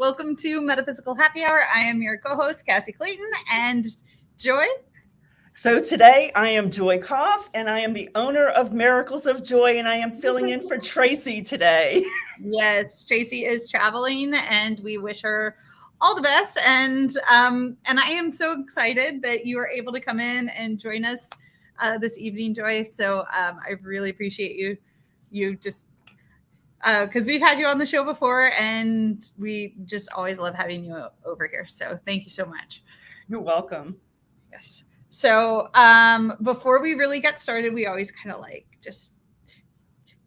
Welcome to Metaphysical Happy Hour. I am your co-host, Cassie Clayton, and Joy. So today I am Joy Koff, and I am the owner of Miracles of Joy, and I am filling in for Tracy today. Yes, Tracy is traveling, and we wish her all the best. And I am so excited that you are able to come in and join us this evening, Joy. So I really appreciate you just because we've had you on the show before, and we just always love having you over here. So thank you so much. You're welcome. Yes. So before we really get started, we always kind of like just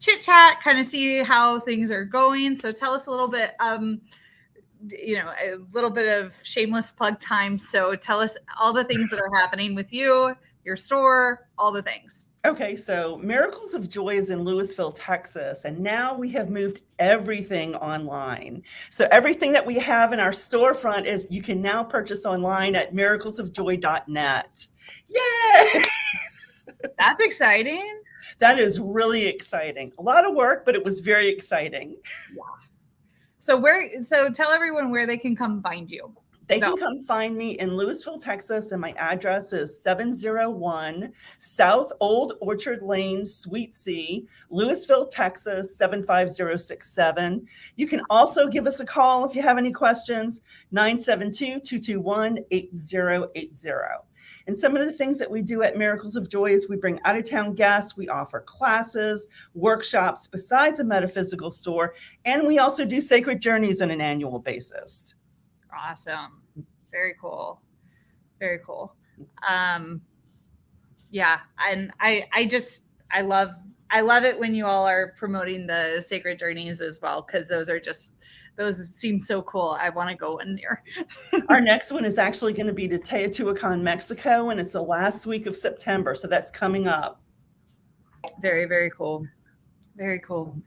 chit chat, kind of see how things are going. So tell us a little bit, a little bit of shameless plug time. So tell us all the things that are happening with you, your store, all the things. Okay, so Miracles of Joy is in Lewisville, Texas, and now we have moved everything online. So everything that we have in our storefront is you can now purchase online at miraclesofjoy.net. Yay! That's exciting. That is really exciting. A lot of work, but it was very exciting. Yeah. So tell everyone where they can come find you. They can come find me in Lewisville, Texas, and my address is 701 South Old Orchard Lane, Suite C, Lewisville, Texas, 75067. You can also give us a call if you have any questions, 972-221-8080. And some of the things that we do at Miracles of Joy is we bring out-of-town guests, we offer classes, workshops besides a metaphysical store, and we also do sacred journeys on an annual basis. Awesome. Very cool. Very cool. Yeah. And I love it when you all are promoting the sacred journeys as well, because those seem so cool. I want to go in there. Our next one is actually going to be to Teotihuacan, Mexico, and it's the last week of September. So that's coming up. Very, very cool. Very cool.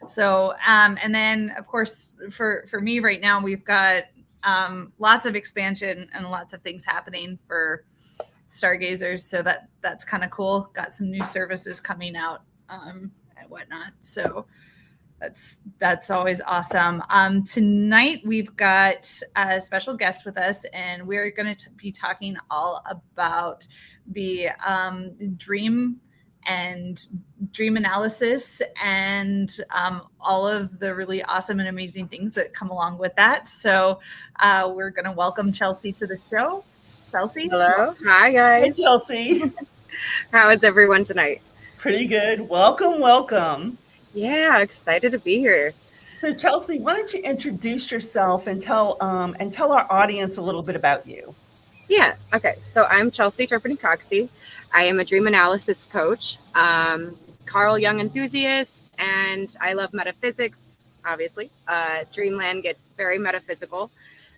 So, and then of course, for me right now, we've got lots of expansion and lots of things happening for stargazers. So that's kind of cool. Got some new services coming out and whatnot. So that's always awesome. Tonight we've got a special guest with us, and we're going to be talking all about the dream and dream analysis and all of the really awesome and amazing things that come along with that. So we're going to welcome Chelsey to the show. Chelsey. Hello. Hi, guys. Hey, Chelsey. How is everyone tonight? Pretty good. Welcome, welcome. Yeah, excited to be here. So Chelsey, why don't you introduce yourself and tell our audience a little bit about you? Yeah. Okay. So I'm Chelsey Turpening Coxsey. I am a dream analysis coach, Carl Jung enthusiast, and I love metaphysics, obviously. Dreamland gets very metaphysical,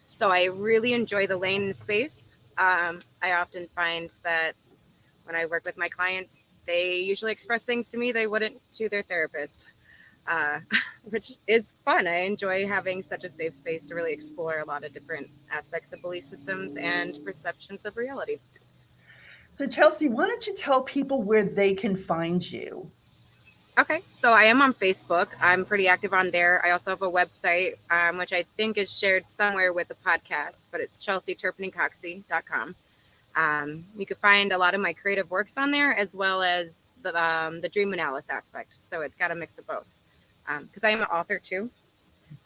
so I really enjoy the lane and space. I often find that when I work with my clients, they usually express things to me they wouldn't to their therapist, which is fun. I enjoy having such a safe space to really explore a lot of different aspects of belief systems and perceptions of reality. So Chelsey, why don't you tell people where they can find you? Okay, so I am on Facebook. I'm pretty active on there. I also have a website, which I think is shared somewhere with the podcast, but it's ChelseyTurpeningCoxsey.com. You can find a lot of my creative works on there, as well as the dream analysis aspect. So it's got a mix of both. Because I am an author too.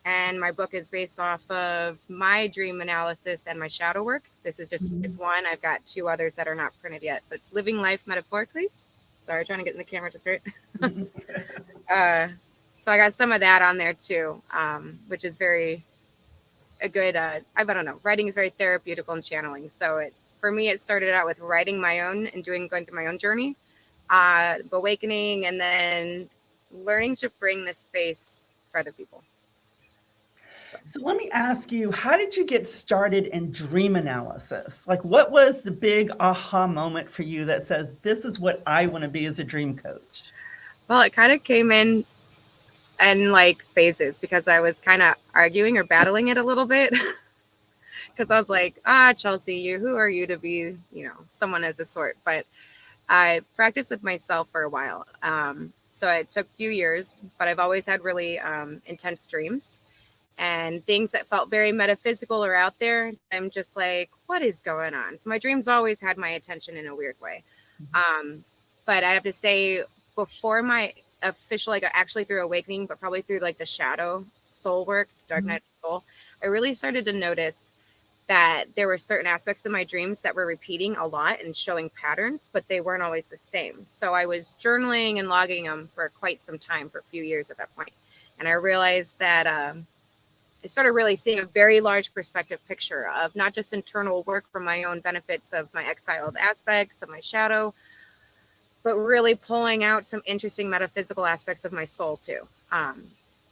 And my book is based off of my dream analysis and my shadow work. This is just is one. I've got two others that are not printed yet, but it's Living Life Metaphorically. Sorry, trying to get in the camera just right. So I got some of that on there too, which is very a good, I don't know, writing is very therapeutical and channeling. So for me, it started out with writing my own and going through my own journey, awakening, and then learning to bring this space for other people. So let me ask you, how did you get started in dream analysis? Like, what was the big aha moment for you that says, this is what I want to be as a dream coach? Well, it kind of came in like phases, because I was kind of arguing or battling it a little bit. Because I was like, Chelsey, who are you to be, someone as a sort? But I practiced with myself for a while. So it took a few years, but I've always had really intense dreams. and things that felt very metaphysical are out there. I'm just like, what is going on? So my dreams always had my attention in a weird way. But I have to say, before my official, like actually through awakening, but probably through like the shadow soul work, dark night of soul, I really started to notice that there were certain aspects of my dreams that were repeating a lot and showing patterns, but they weren't always the same. So I was journaling and logging them for quite some time, for a few years at that point. And I realized that I started really seeing a very large perspective picture of not just internal work for my own benefits of my exiled aspects of my shadow, but really pulling out some interesting metaphysical aspects of my soul too.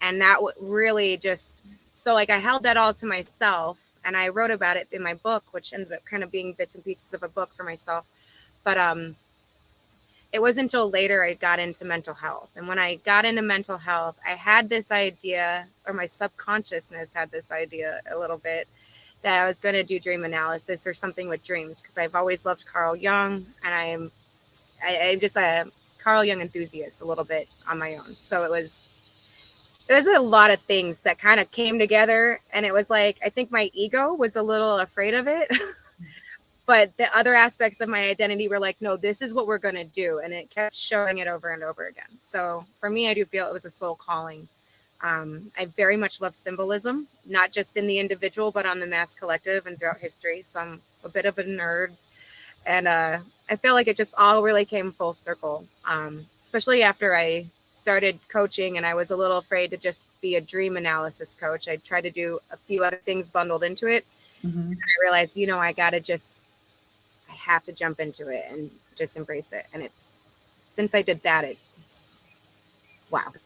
And that really just, so like I held that all to myself, and I wrote about it in my book, which ended up kind of being bits and pieces of a book for myself. But it wasn't until later I got into mental health. And when I got into mental health, I had this idea, or my subconsciousness had this idea a little bit, that I was going to do dream analysis or something with dreams, because I've always loved Carl Jung, and I'm just a Carl Jung enthusiast a little bit on my own. So it was a lot of things that kind of came together, and it was like, I think my ego was a little afraid of it. But the other aspects of my identity were like, no, this is what we're going to do. And it kept showing it over and over again. So for me, I do feel it was a soul calling. I very much love symbolism, not just in the individual, but on the mass collective and throughout history. So I'm a bit of a nerd. And I feel like it just all really came full circle, especially after I started coaching, and I was a little afraid to just be a dream analysis coach. I tried to do a few other things bundled into it. And I realized, I have to jump into it and just embrace it. And since I did that, it's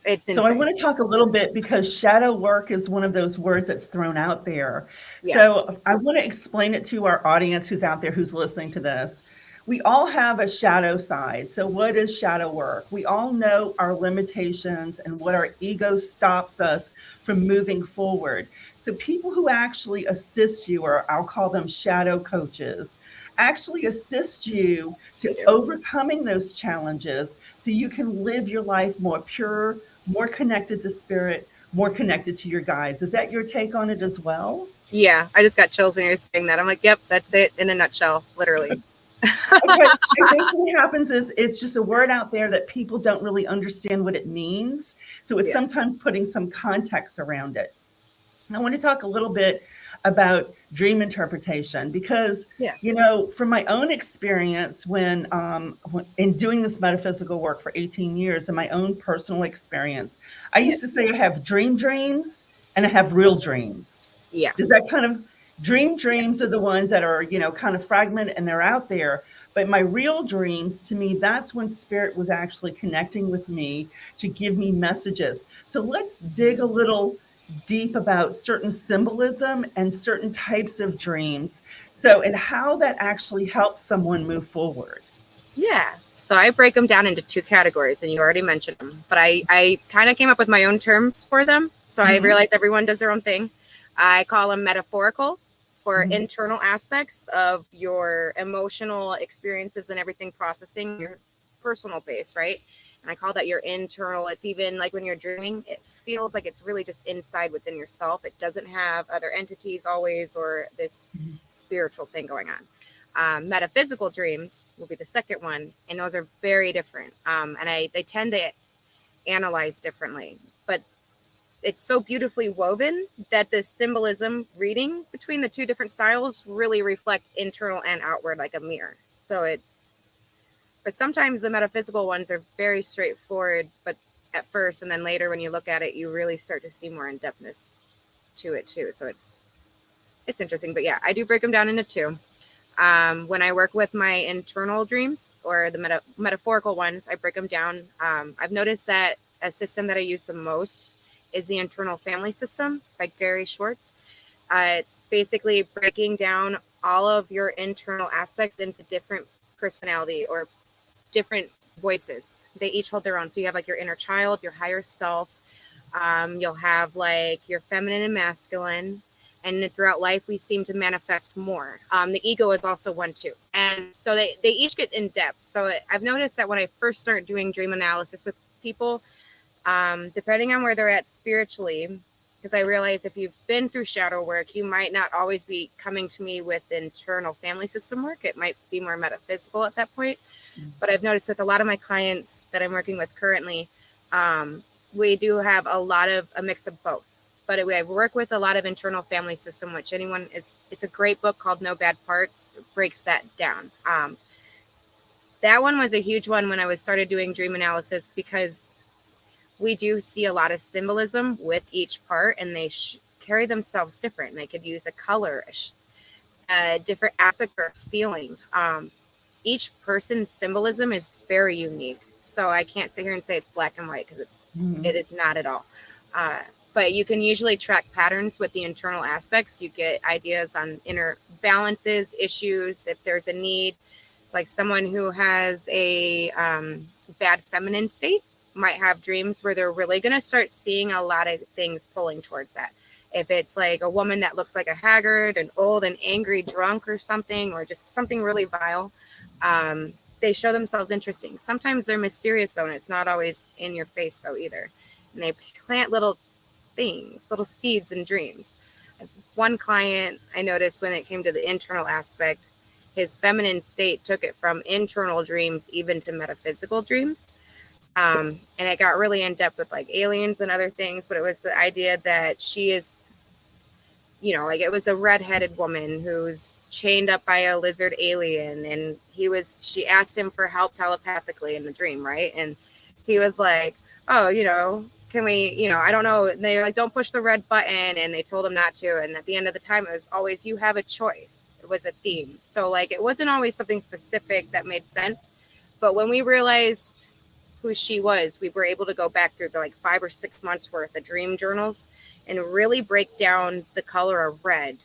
insane. So I want to talk a little bit, because shadow work is one of those words that's thrown out there. Yeah. So I want to explain it to our audience who's out there, who's listening to this. We all have a shadow side. So what is shadow work? We all know our limitations and what our ego stops us from moving forward. So people who actually assist you, or I'll call them shadow coaches, actually assist you to overcoming those challenges so you can live your life more pure, more connected to spirit, more connected to your guides. Is that your take on it as well? Yeah, I just got chills when you're saying that. I'm like, yep, that's it in a nutshell, literally. Okay. I think what happens is it's just a word out there that people don't really understand what it means. So it's sometimes putting some context around it. I want to talk a little bit about dream interpretation, because, from my own experience when in doing this metaphysical work for 18 years, and my own personal experience, I used to say I have dreams and I have real dreams. Yeah. Does that kind of dreams are the ones that are, kind of fragmented and they're out there. But my real dreams, to me, that's when spirit was actually connecting with me to give me messages. So let's dig a little deep about certain symbolism and certain types of dreams. So, and how that actually helps someone move forward. Yeah. So I break them down into two categories, and you already mentioned them, but I kind of came up with my own terms for them. So I realized everyone does their own thing. I call them metaphorical, for internal aspects of your emotional experiences and everything, processing your personal base, right? And I call that your internal. It's even like when you're dreaming, it feels like it's really just inside within yourself. It doesn't have other entities always, or this spiritual thing going on. Metaphysical dreams will be the second one, and those are very different. And they tend to analyze differently, but it's so beautifully woven that the symbolism reading between the two different styles really reflect internal and outward like a mirror. So but sometimes the metaphysical ones are very straightforward, but at first, and then later when you look at it, you really start to see more in-depthness to it too. So it's interesting, but yeah, I do break them down into two. When I work with my internal dreams, or the metaphorical ones, I break them down. I've noticed that a system that I use the most is the internal family system by Gary Schwartz. It's basically breaking down all of your internal aspects into different personality or different voices. They each hold their own. So you have like your inner child, your higher self. You'll have like your feminine and masculine. And throughout life, we seem to manifest more. The ego is also one too. And so they each get in depth. So I've noticed that when I first start doing dream analysis with people, depending on where they're at spiritually, because I realize if you've been through shadow work, you might not always be coming to me with internal family system work. It might be more metaphysical at that point. But I've noticed with a lot of my clients that I'm working with currently, we do have a mix of both. But I work with a lot of internal family system, which it's a great book called No Bad Parts. It breaks that down. That one was a huge one when I started doing dream analysis, because we do see a lot of symbolism with each part, and they carry themselves different. They could use a color, a different aspect or feeling. Each person's symbolism is very unique. So I can't sit here and say it's black and white, because it is not at all. But you can usually track patterns with the internal aspects. You get ideas on inner balances, issues, if there's a need. Like someone who has a bad feminine state might have dreams where they're really going to start seeing a lot of things pulling towards that. If it's like a woman that looks like a haggard and old and angry drunk or something, or just something really vile, they show themselves interesting. Sometimes they're mysterious though, and it's not always in your face though either. And they plant little things, little seeds in dreams. One client I noticed, when it came to the internal aspect, his feminine state took it from internal dreams even to metaphysical dreams. And it got really in depth with like aliens and other things, but it was the idea that she is, like it was a redheaded woman who's chained up by a lizard alien, and she asked him for help telepathically in the dream, right? And he was like, oh, can we, I don't know. And they're like, don't push the red button. And they told him not to. And at the end of the time, it was always, you have a choice. It was a theme. So like, it wasn't always something specific that made sense. But when we realized who she was, we were able to go back through like 5 or 6 months worth of dream journals and really break down the color of red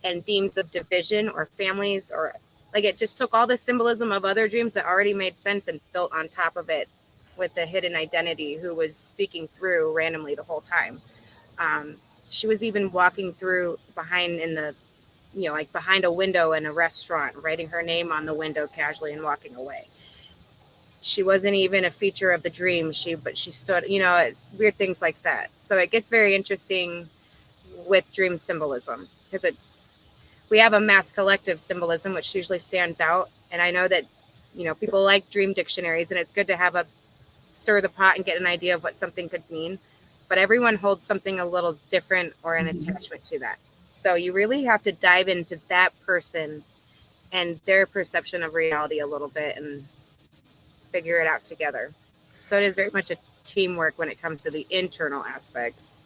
and themes of division or families, or like it just took all the symbolism of other dreams that already made sense and built on top of it with the hidden identity who was speaking through randomly the whole time. She was even walking through behind a window in a restaurant, writing her name on the window casually and walking away. She wasn't even a feature of the dream. But she stood, it's weird things like that. So it gets very interesting with dream symbolism, because we have a mass collective symbolism, which usually stands out. And I know that, people like dream dictionaries, and it's good to have stir the pot and get an idea of what something could mean, but everyone holds something a little different or an attachment to that. So you really have to dive into that person and their perception of reality a little bit and figure it out together. So it is very much a teamwork when it comes to the internal aspects.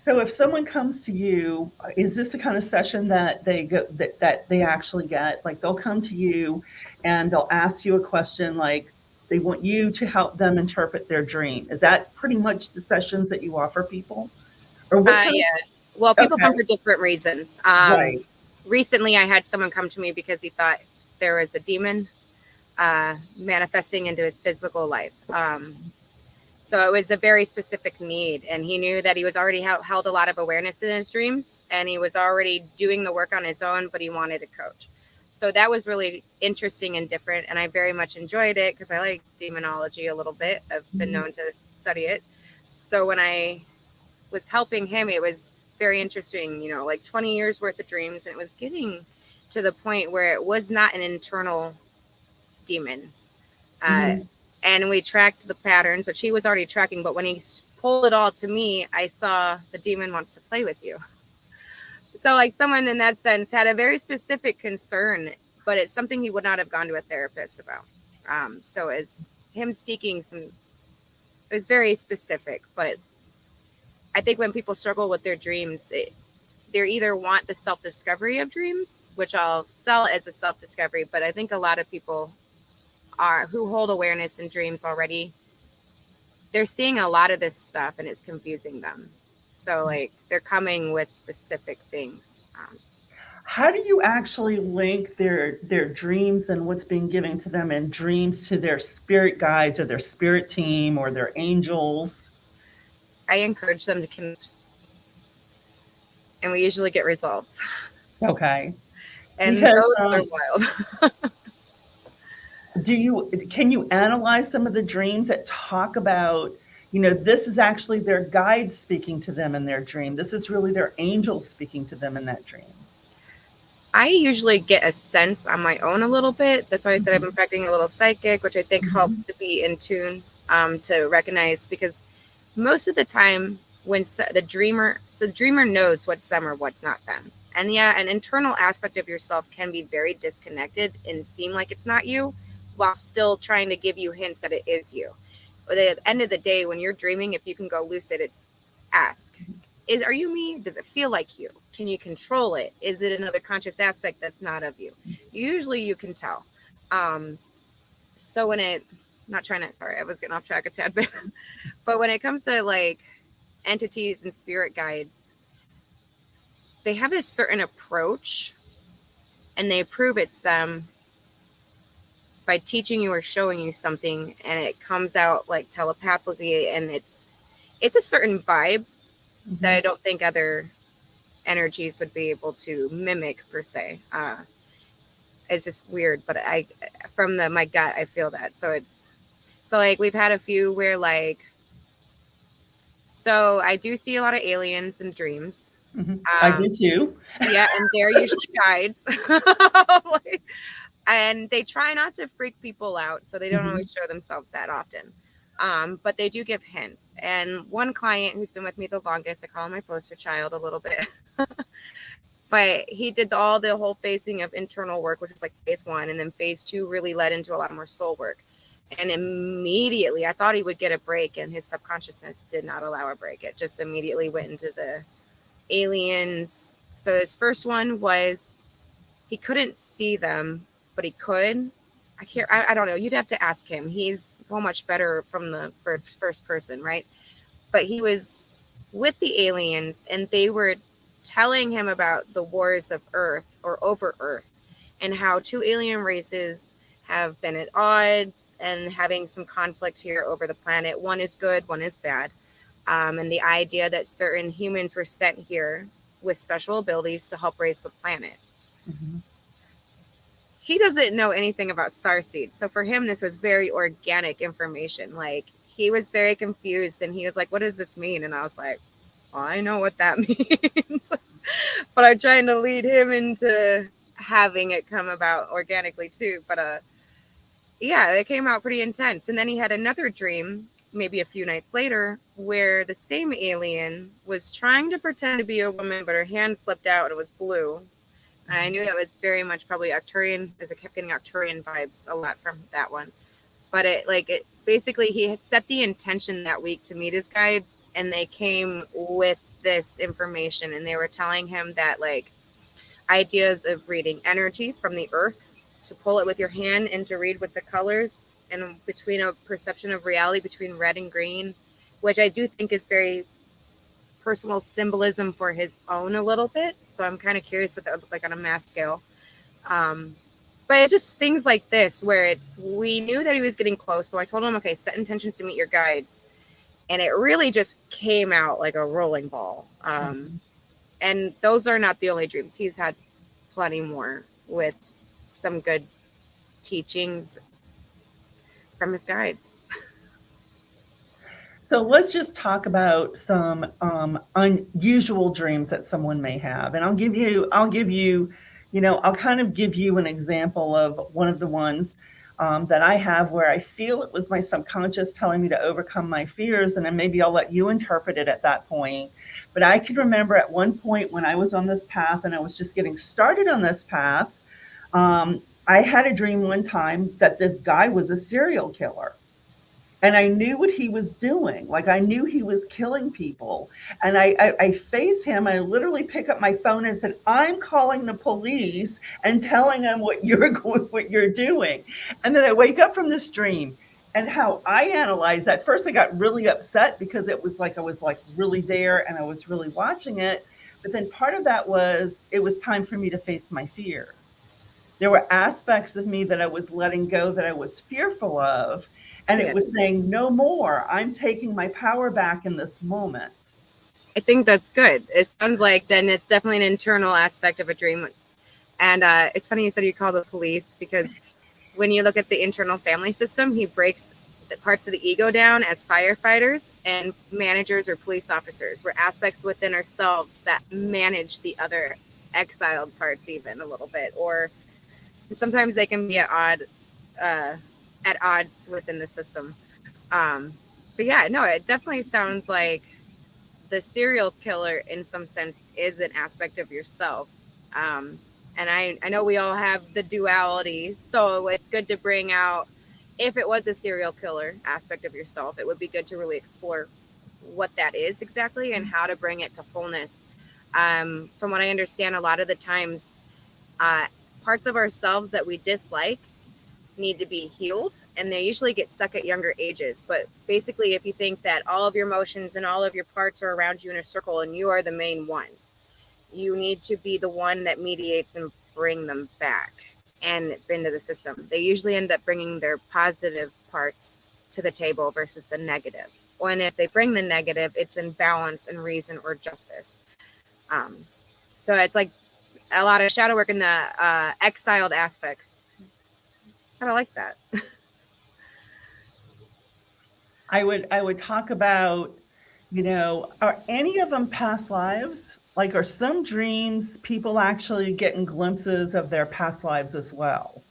So if someone comes to you, is this the kind of session that they actually get? Like they'll come to you and they'll ask you a question, like they want you to help them interpret their dream. Is that pretty much the sessions that you offer people? Or what Yeah. Well, people come for different reasons. Right. Recently, I had someone come to me because he thought there was a demon manifesting into his physical life. So it was a very specific need, and he knew that he was already held a lot of awareness in his dreams, and he was already doing the work on his own, but he wanted a coach. So that was really interesting and different, and I very much enjoyed it because I like demonology a little bit. I've been known to study it. So when I was helping him, it was very interesting, like 20 years worth of dreams, and it was getting to the point where it was not an internal demon. And we tracked the patterns, which he was already tracking, but when he pulled it all to me, I saw the demon wants to play with you. So like someone in that sense had a very specific concern, but it's something he would not have gone to a therapist about. So it's him seeking it was very specific, but I think when people struggle with their dreams, they either want the self-discovery of dreams, which I'll sell as a self-discovery, but I think a lot of people who hold awareness in dreams already, they're seeing a lot of this stuff and it's confusing them. So like they're coming with specific things. How do you actually link their dreams and what's being given to them in dreams to their spirit guides or their spirit team or their angels? I encourage them to connect, and we usually get results. Okay. And those are wild. Can you analyze some of the dreams that talk about, this is actually their guide speaking to them in their dream. This is really their angels speaking to them in that dream. I usually get a sense on my own a little bit. That's why I said I've been practicing a little psychic, which I think helps to be in tune, to recognize, because most of the time when the dreamer knows what's them or what's not them. And yeah, an internal aspect of yourself can be very disconnected and seem like it's not you, while still trying to give you hints that it is you. But at the end of the day, when you're dreaming, if you can go lucid, it's ask, are you me? Does it feel like you? Can you control it? Is it another conscious aspect that's not of you? Usually you can tell. So when I was getting off track a tad bit. But when it comes to like entities and spirit guides, they have a certain approach, and they prove it's them by teaching you or showing you something, and it comes out like telepathically, and it's a certain vibe that I don't think other energies would be able to mimic per se. It's just weird, but from my gut, I feel that. So like we've had a few where like, so I do see a lot of aliens in dreams. I do too. Yeah, and they're usually guides. And they try not to freak people out, so they don't always show themselves that often. But they do give hints. And one client who's been with me the longest, I call him my poster child a little bit. But he did the whole phasing of internal work, which was like phase 1. And then phase 2 really led into a lot more soul work. And immediately I thought he would get a break, and his subconsciousness did not allow a break. It just immediately went into the aliens. So his first one was he couldn't see them, but he could. I don't know. You'd have to ask him. He's so much better from the first person, right? But he was with the aliens, and they were telling him about the wars of Earth or over Earth, and how 2 alien races have been at odds and having some conflict here over the planet. One is good, one is bad. And the idea that certain humans were sent here with special abilities to help raise the planet. He doesn't know anything about starseeds. So for him, this was very organic information. Like, he was very confused, and he was like, what does this mean? And I was like, well, I know what that means. But I'm trying to lead him into having it come about organically too. But yeah, it came out pretty intense. And then he had another dream, maybe a few nights later, where the same alien was trying to pretend to be a woman, but her hand slipped out and it was blue. And I knew that was very much probably Arcturian, because I kept getting Arcturian vibes a lot from that one. But basically he had set the intention that week to meet his guides, and they came with this information, and they were telling him that like ideas of reading energy from the earth, to pull it with your hand and to read with the colors, and between a perception of reality between red and green, which I do think is very personal symbolism for his own a little bit. So I'm kind of curious what that would look like on a mass scale. But it's just things like this where we knew that he was getting close. So I told him, okay, set intentions to meet your guides. And it really just came out like a rolling ball. And those are not the only dreams. He's had plenty more with some good teachings from his guides. So let's just talk about some unusual dreams that someone may have. And I'll kind of give you an example of one of the ones that I have where I feel it was my subconscious telling me to overcome my fears. And then maybe I'll let you interpret it at that point. But I can remember at one point when I was on this path and I was just getting started on this path, I had a dream one time that this guy was a serial killer. And I knew what he was doing. Like, I knew he was killing people. And I faced him. I literally pick up my phone and said, I'm calling the police and telling them what you're doing. And then I wake up from this dream. And how I analyzed that, first I got really upset because it was like I was like really there and I was really watching it. But then part of that was it was time for me to face my fear. There were aspects of me that I was letting go that I was fearful of. And it was saying, no more. I'm taking my power back in this moment. I think that's good. It sounds like then it's definitely an internal aspect of a dream. And it's funny you said you call the police, because when you look at the internal family system, he breaks the parts of the ego down as firefighters and managers or police officers. We're aspects within ourselves that manage the other exiled parts even a little bit, or sometimes they can be at odds within the system. But yeah, no, it definitely sounds like the serial killer in some sense is an aspect of yourself. And I know we all have the duality, so it's good to bring out, if it was a serial killer aspect of yourself, it would be good to really explore what that is exactly and how to bring it to fullness. From what I understand, a lot of the times, parts of ourselves that we dislike need to be healed, and they usually get stuck at younger ages. But basically, if you think that all of your emotions and all of your parts are around you in a circle and you are the main one, you need to be the one that mediates and bring them back and into the system. They usually end up bringing their positive parts to the table versus the negative. And if they bring the negative, it's in balance and reason or justice. So it's like a lot of shadow work in the exiled aspects. I like that. I would talk about, are any of them past lives? Like, are some dreams people actually getting glimpses of their past lives as well?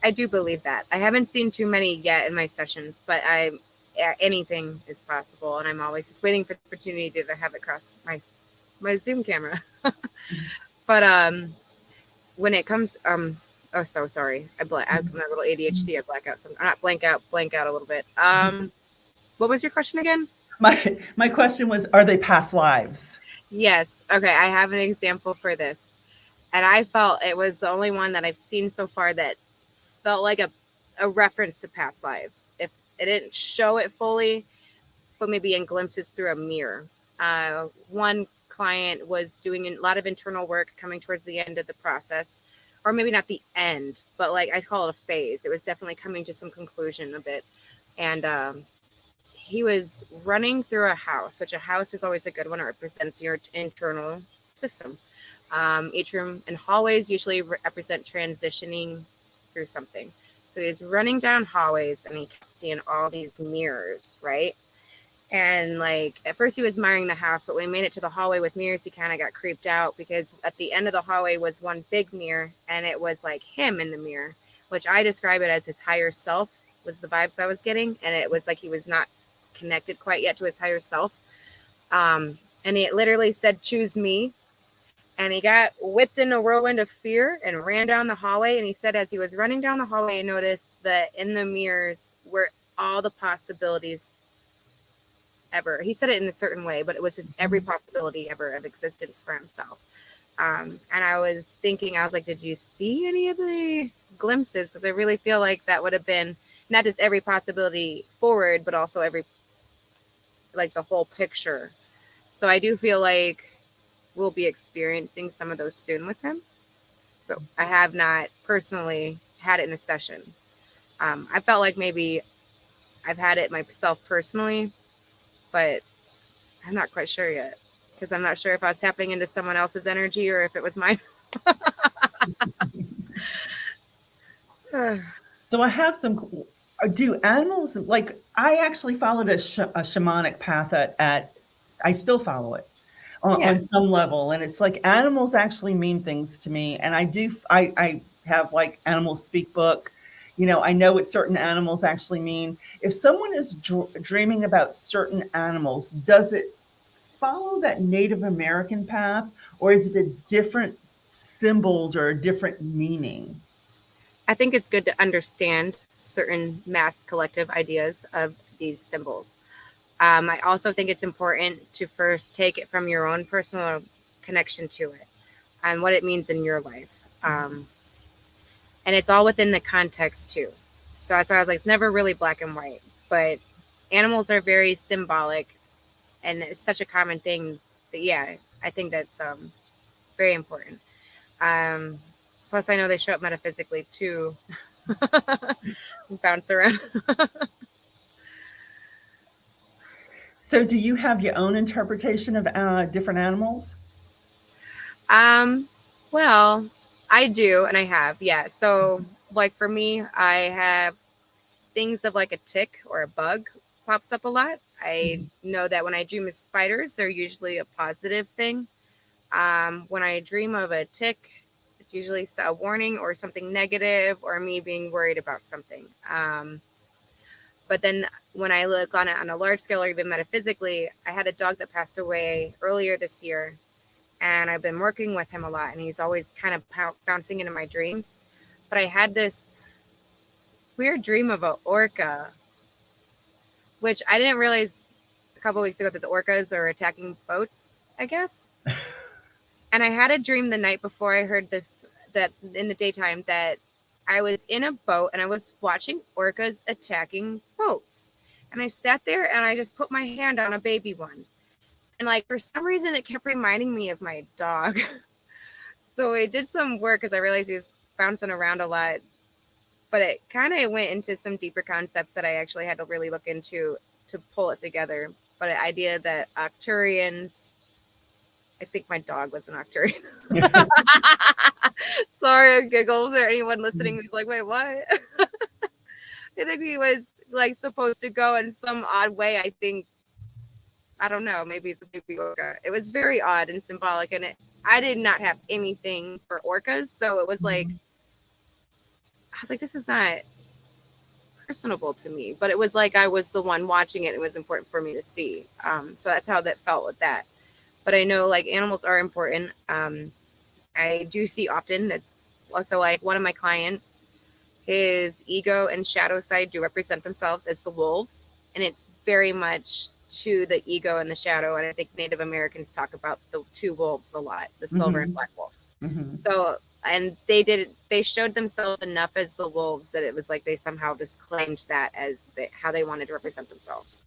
I do believe that. I haven't seen too many yet in my sessions, but anything is possible, and I'm always just waiting for the opportunity to have it cross my Zoom camera. But when it comes, oh, so sorry. I'm a little ADHD. I black out some. Not blank out a little bit. What was your question again? My question was, are they past lives? Yes. Okay. I have an example for this, and I felt it was the only one that I've seen so far that felt like a reference to past lives. If it didn't show it fully, but maybe in glimpses through a mirror. One client was doing a lot of internal work coming towards the end of the process, or maybe not the end, but like I call it a phase. It was definitely coming to some conclusion a bit. And he was running through a house, which a house is always a good one. It represents your internal system. Each room and hallways usually represent transitioning through something. So he's running down hallways and he kept seeing all these mirrors, right? And like at first he was admiring the house, but when he made it to the hallway with mirrors, he kind of got creeped out because at the end of the hallway was one big mirror, and it was like him in the mirror, which I describe it as his higher self, was the vibes I was getting. And it was like he was not connected quite yet to his higher self. And he literally said, "Choose me." And he got whipped in a whirlwind of fear and ran down the hallway. And he said as he was running down the hallway, he noticed that in the mirrors were all the possibilities ever. He said it in a certain way, but it was just every possibility ever of existence for himself. And I was thinking, I was like, did you see any of the glimpses? Because I really feel like that would have been not just every possibility forward, but also every, like the whole picture. So I do feel like we'll be experiencing some of those soon with him. But I have not personally had it in a session. I felt like maybe I've had it myself personally, but I'm not quite sure yet, because I'm not sure if I was tapping into someone else's energy or if it was mine. So I have some. Do animals, like, I actually followed a shamanic path at I still follow it on some level, and it's like animals actually mean things to me, and I have like animal speak book. I know what certain animals actually mean. If someone is dreaming about certain animals, does it follow that Native American path, or is it a different symbols or a different meaning? I think it's good to understand certain mass collective ideas of these symbols. I also think it's important to first take it from your own personal connection to it and what it means in your life. And it's all within the context too. So that's why I was like, it's never really black and white, but animals are very symbolic, and it's such a common thing that, yeah, I think that's very important. Plus I know they show up metaphysically too. And bounce around. So do you have your own interpretation of different animals? Well, I do, and I have, yeah. So like for me, I have things of like a tick or a bug pops up a lot. I know that when I dream of spiders, they're usually a positive thing. When I dream of a tick, it's usually a warning or something negative or me being worried about something. But then when I look on it on a large scale or even metaphysically, I had a dog that passed away earlier this year, and I've been working with him a lot, and he's always kind of bouncing into my dreams. But I had this weird dream of an orca, which I didn't realize a couple of weeks ago that the orcas are attacking boats, I guess. And I had a dream the night before I heard this, that in the daytime, that I was in a boat and I was watching orcas attacking boats. And I sat there and I just put my hand on a baby one. And like, for some reason, it kept reminding me of my dog. So I did some work because I realized he was bouncing around a lot. But it kind of went into some deeper concepts that I actually had to really look into to pull it together. But the idea that Octurians, I think my dog was an Octurian. Sorry, I giggle for anyone listening who's like, wait, what? I think he was like supposed to go in some odd way. I don't know, maybe it's a baby orca. It was very odd and symbolic, and I did not have anything for orcas, so it was like, I was like, this is not personable to me, but it was like I was the one watching it. It was important for me to see. So that's how that felt with that. But I know like animals are important. I do see often that also like one of my clients, his ego and shadow side do represent themselves as the wolves. And it's very much to the ego and the shadow. And I think Native Americans talk about the two wolves a lot, the silver and black wolf. So, and they showed themselves enough as the wolves that it was like they somehow just claimed that as how they wanted to represent themselves.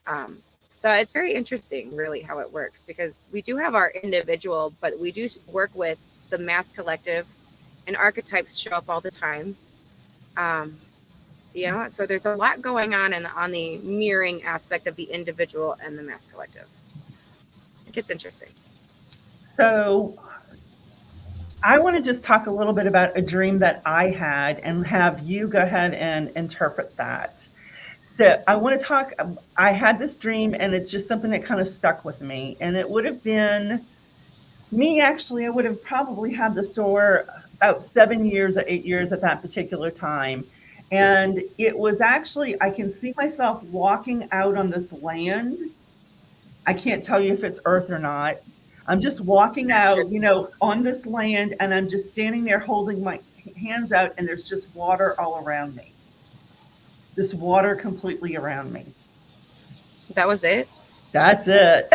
So it's very interesting, really, how it works, because we do have our individual, but we do work with the mass collective, and archetypes show up all the time. So there's a lot going on on the mirroring aspect of the individual and the mass collective. It gets interesting. So I want to just talk a little bit about a dream that I had and have you go ahead and interpret that. So I want to talk, I had this dream and it's just something that kind of stuck with me. And it would have been me, actually, I would have probably had the store about 7 years or 8 years at that particular time. And it was actually, I can see myself walking out on this land. I can't tell you if it's earth or not. I'm just walking out, on this land, and I'm just standing there holding my hands out, and there's just water all around me. This water completely around me. That was it? That's it.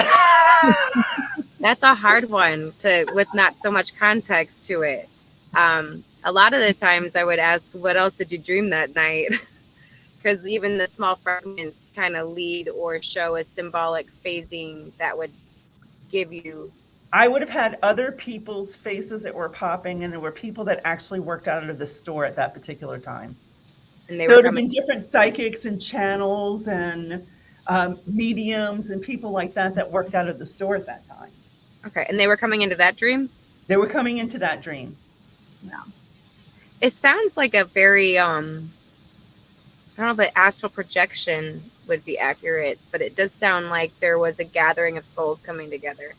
That's a hard one with not so much context to it. A lot of the times I would ask, what else did you dream that night? Because even the small fragments kind of lead or show a symbolic phasing that would give you. I would have had other people's faces that were popping, and there were people that actually worked out of the store at that particular time. And they so were it would have been different psychics and channels and mediums and people like that worked out of the store at that time. Okay, and they were coming into that dream? They were coming into that dream. Yeah. It sounds like a very, I don't know if the astral projection would be accurate, but it does sound like there was a gathering of souls coming together.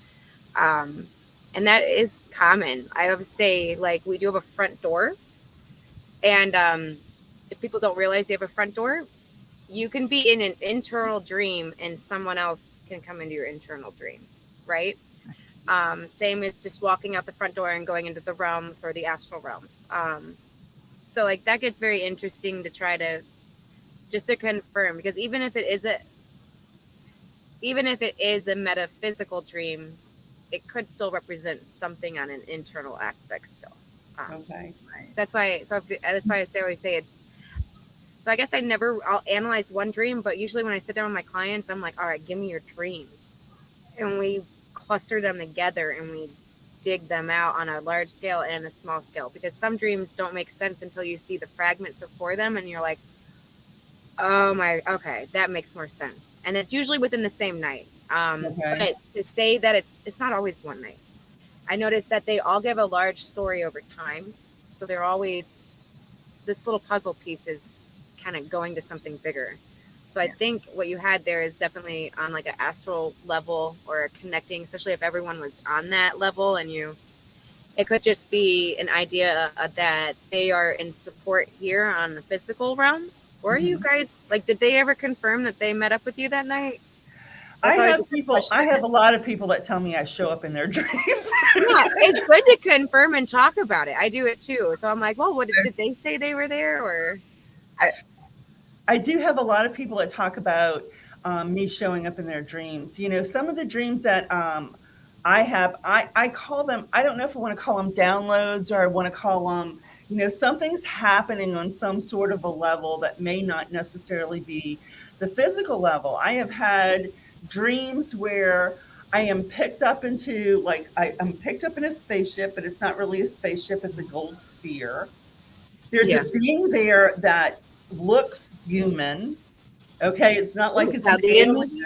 And that is common. I would say, like, we do have a front door. And if people don't realize you have a front door, you can be in an internal dream and someone else can come into your internal dream, right? Same as just walking out the front door and going into the realms or the astral realms. So like that gets very interesting to try to just to confirm, because even if it is a metaphysical dream, it could still represent something on an internal aspect still. Okay. That's why I always say it's. So I guess I'll analyze one dream, but usually when I sit down with my clients, I'm like, all right, give me your dreams, and we cluster them together and we dig them out on a large scale and a small scale, because some dreams don't make sense until you see the fragments before them and you're like, okay, that makes more sense. And it's usually within the same night. But to say that it's not always one night. I noticed that they all give a large story over time. So they're always, this little puzzle pieces kind of going to something bigger. So I think what you had there is definitely on like an astral level or connecting, especially if everyone was on that level and it could just be an idea that they are in support here on the physical realm. Or are you guys, like, did they ever confirm that they met up with you that night? I That's always a have good people, question. I have a lot of people that tell me I show up in their dreams. Yeah, it's good to confirm and talk about it. I do it too. So I'm like, well, what did they say they were there? Or I do have a lot of people that talk about me showing up in their dreams. You know, some of the dreams that I have, I call them, I don't know if I want to call them downloads or I want to call them, you know, something's happening on some sort of a level that may not necessarily be the physical level. I have had dreams where I am picked up into, like, I'm picked up in a spaceship, but it's not really a spaceship, it's a gold sphere. There's Yeah. a being there that looks human. Okay, it's not like it's an alien. alien.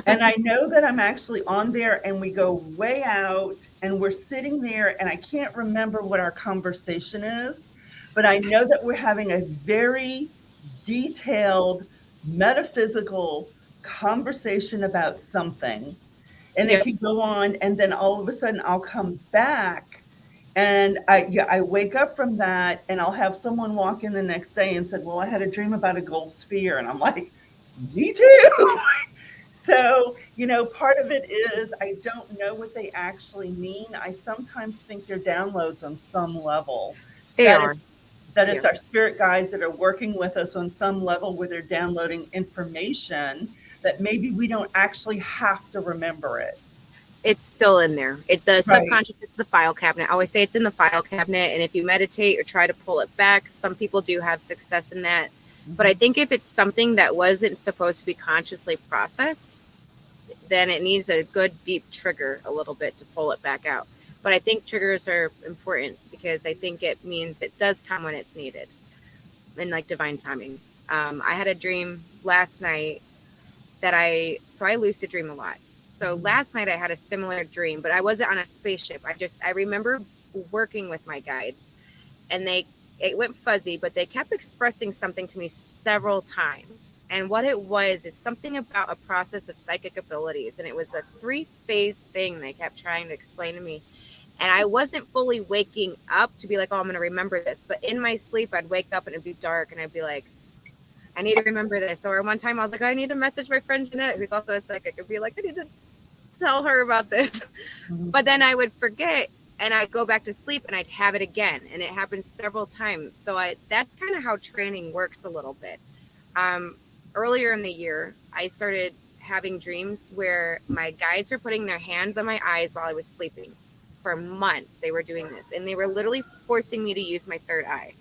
And I know that I'm actually on there and we go way out and we're sitting there and I can't remember what our conversation is, but I know that we're having a very detailed metaphysical conversation about something. And it can go on and then all of a sudden I'll come back and I wake up from that and I'll have someone walk in the next day and said, well, I had a dream about a gold sphere. And I'm like, me too. So, you know, part of it is I don't know what they actually mean. I sometimes think they're downloads on some level. That it's our spirit guides that are working with us on some level where they're downloading information that maybe we don't actually have to remember it. It's still in there. The subconscious is the file cabinet. I always say it's in the file cabinet. And if you meditate or try to pull it back, some people do have success in that. But I think if it's something that wasn't supposed to be consciously processed, then it needs a good deep trigger a little bit to pull it back out. But I think triggers are important because I think it means it does come when it's needed and like divine timing. I had a dream last night that I lucid dream a lot. So last night I had a similar dream, but I wasn't on a spaceship. I remember working with my guides and it went fuzzy, but they kept expressing something to me several times. And what it was is something about a process of psychic abilities. And it was a 3-phase thing they kept trying to explain to me. And I wasn't fully waking up to be like, oh, I'm going to remember this. But in my sleep, I'd wake up and it'd be dark and I'd be like, I need to remember this. Or one time I was like, I need to message my friend Jeanette, who's also a psychic. I'd be like, I need to tell her about this. But then I would forget and I'd go back to sleep and I'd have it again. And it happened several times. So that's kind of how training works a little bit. Earlier in the year, I started having dreams where my guides were putting their hands on my eyes while I was sleeping. For months, they were doing this. And they were literally forcing me to use my third eye.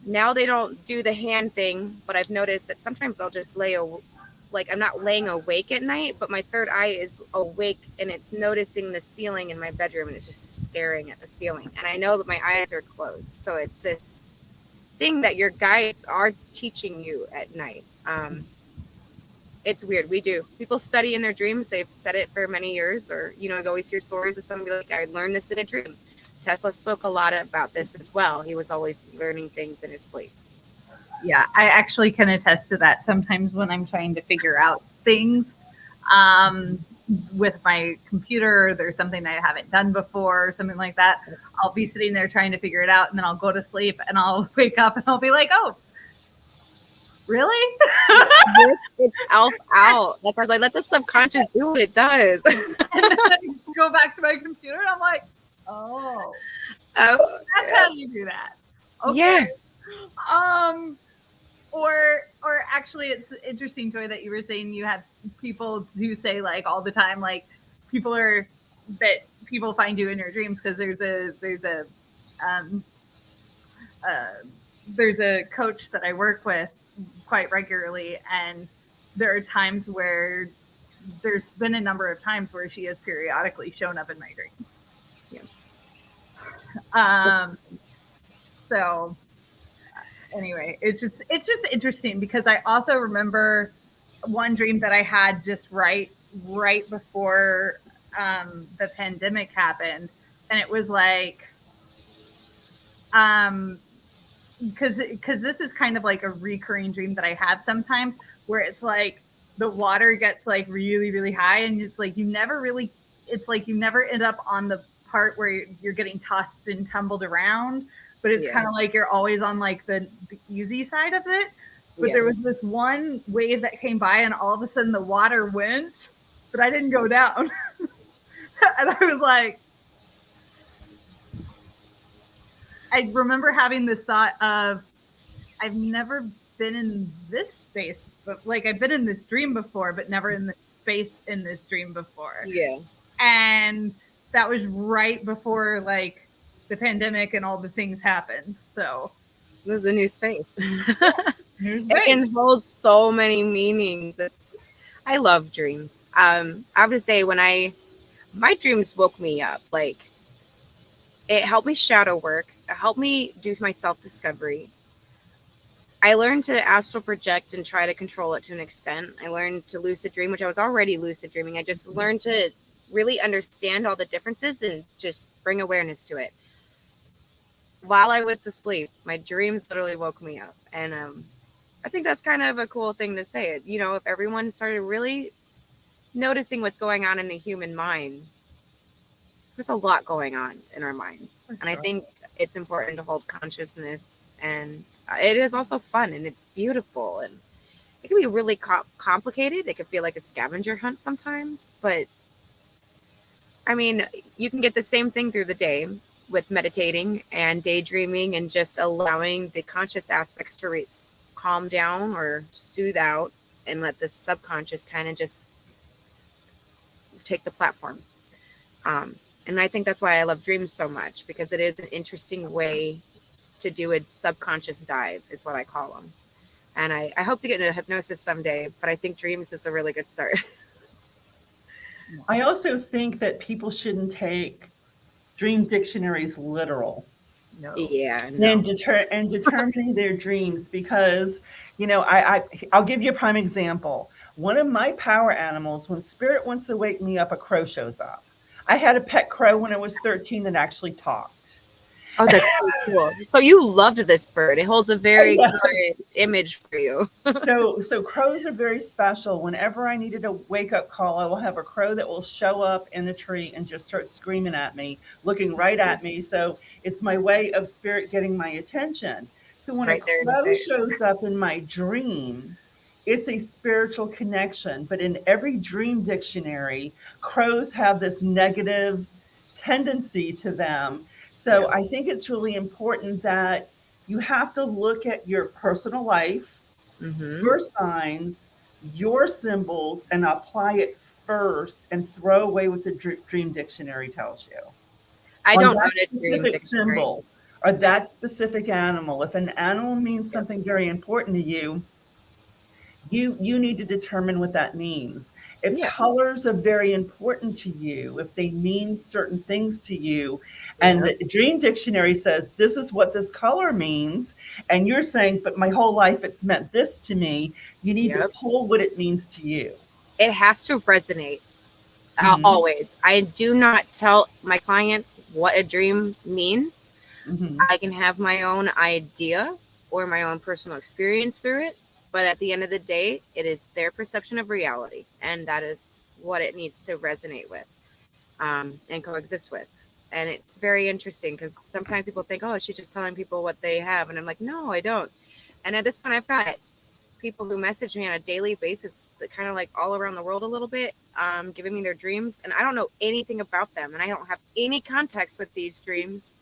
Now they don't do the hand thing, but I've noticed that sometimes I'll just I'm not laying awake at night, but my third eye is awake and it's noticing the ceiling in my bedroom and it's just staring at the ceiling. And I know that my eyes are closed. So it's this thing that your guides are teaching you at night. It's weird. People study in their dreams. They've said it for many years, or, you always hear stories of somebody like, I learned this in a dream. Tesla spoke a lot about this as well. He was always learning things in his sleep. Yeah, I actually can attest to that. Sometimes when I'm trying to figure out things with my computer, there's something that I haven't done before, something like that. I'll be sitting there trying to figure it out, and then I'll go to sleep, and I'll wake up, and I'll be like, oh, really? It's out. Like, I was like, let the subconscious do what it does. And then I go back to my computer, and I'm like, oh, that's how you do that. Okay. Yeah. Or actually, it's interesting, Joy, that you were saying you have people who say, like, all the time, like, people find you in your dreams, because there's a coach that I work with quite regularly, and there are times where there's been a number of times where she has periodically shown up in my dreams. So anyway, it's just interesting, because I also remember one dream that I had just right before the pandemic happened, and it was like because this is kind of like a recurring dream that I have sometimes, where it's like the water gets like really really high, and it's like you never really, it's like you never end up on the part where you're getting tossed and tumbled around, but it's kind of like you're always on like the easy side of it. But there was this one wave that came by, and all of a sudden the water went, but I didn't go down. And I was like, I remember having this thought of, I've never been in this space, but like I've been in this dream before, but never in this space in this dream before. Yeah. And that was right before like the pandemic and all the things happened. So it was a new space. It can hold so many meanings. I love dreams. I have to say, my dreams woke me up. Like, it helped me shadow work. It helped me do my self-discovery. I learned to astral project and try to control it to an extent. I learned to lucid dream, which I was already lucid dreaming. I just learned to really understand all the differences and just bring awareness to it. While I was asleep, my dreams literally woke me up. And I think that's kind of a cool thing to say. You know, if everyone started really noticing what's going on in the human mind, there's a lot going on in our minds. And I think it's important to hold consciousness, and it is also fun and it's beautiful, and it can be really complicated. It can feel like a scavenger hunt sometimes, but I mean, you can get the same thing through the day with meditating and daydreaming and just allowing the conscious aspects to calm down or soothe out and let the subconscious kind of just take the platform. And I think that's why I love dreams so much, because it is an interesting way to do a subconscious dive, is what I call them. And I hope to get into hypnosis someday, but I think dreams is a really good start. I also think that people shouldn't take dream dictionaries literal. No. Yeah. No. And determining their dreams, because, you know, I'll give you a prime example. One of my power animals, when spirit wants to wake me up, a crow shows up. I had a pet crow when I was 13 that actually talked. Oh, that's so cool. So you loved this bird. It holds a very good image for you. So crows are very special. Whenever I needed a wake-up call, I will have a crow that will show up in the tree and just start screaming at me, looking right at me. So it's my way of spirit getting my attention. So when a crow shows up in my dream, it's a spiritual connection. But in every dream dictionary, crows have this negative tendency to them. So I think it's really important that you have to look at your personal life, your signs, your symbols, and apply it first, and throw away what the dream dictionary tells you. I don't want a dream dictionary symbol or that specific animal. If an animal means something very important to you, you need to determine what that means. If colors are very important to you, if they mean certain things to you, and the dream dictionary says this is what this color means, and you're saying, but my whole life it's meant this to me, you need to pull what it means to you. It has to resonate. Always. I do not tell my clients what a dream means. I can have my own idea or my own personal experience through it. But at the end of the day, it is their perception of reality. And that is what it needs to resonate with and coexist with. And it's very interesting because sometimes people think, oh, she's just telling people what they have. And I'm like, no, I don't. And at this point, I've got people who message me on a daily basis that kind of like all around the world a little bit, giving me their dreams. And I don't know anything about them. And I don't have any context with these dreams.